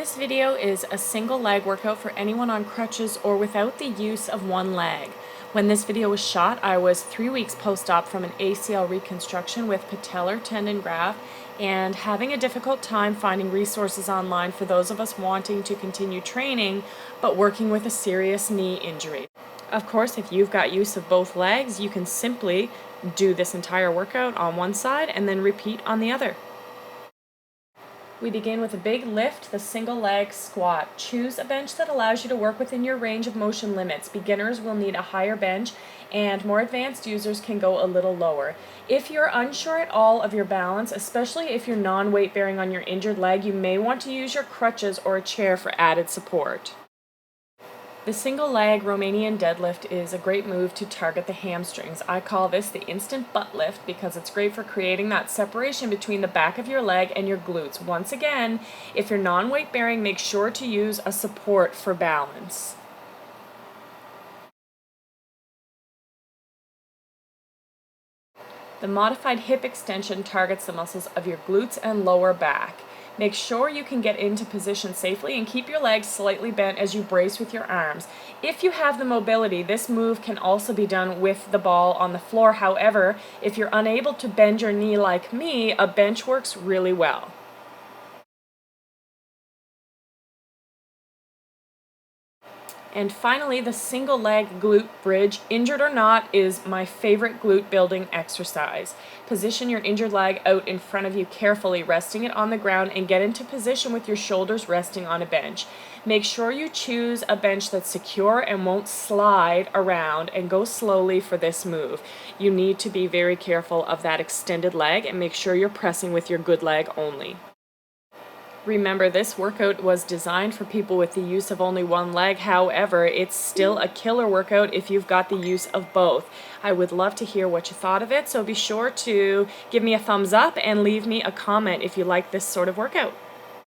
This video is a single leg workout for anyone on crutches or without the use of one leg. When this video was shot, I was 3 weeks post-op from an ACL reconstruction with patellar tendon graft and having a difficult time finding resources online for those of us wanting to continue training but working with a serious knee injury. Of course, if you've got use of both legs, you can simply do this entire workout on one side and then repeat on the other. We begin with a big lift, the single leg squat. Choose a bench that allows you to work within your range of motion limits. Beginners will need a higher bench and more advanced users can go a little lower. If you're unsure at all of your balance, especially if you're non-weight bearing on your injured leg, you may want to use your crutches or a chair for added support. The single leg Romanian deadlift is a great move to target the hamstrings. I call this the instant butt lift because it's great for creating that separation between the back of your leg and your glutes. Once again, if you're non-weight bearing, make sure to use a support for balance. The modified hip extension targets the muscles of your glutes and lower back. Make sure you can get into position safely and keep your legs slightly bent as you brace with your arms. If you have the mobility, this move can also be done with the ball on the floor. However, if you're unable to bend your knee like me, a bench works really well. And finally, the single leg glute bridge, injured or not, is my favorite glute building exercise. Position your injured leg out in front of you carefully, resting it on the ground, and get into position with your shoulders resting on a bench. Make sure you choose a bench that's secure and won't slide around, and go slowly for this move. You need to be very careful of that extended leg and make sure you're pressing with your good leg only. Remember, this workout was designed for people with the use of only one leg. However, it's still a killer workout if you've got the use of both. I would love to hear what you thought of it, so be sure to give me a thumbs up and leave me a comment if you like this sort of workout.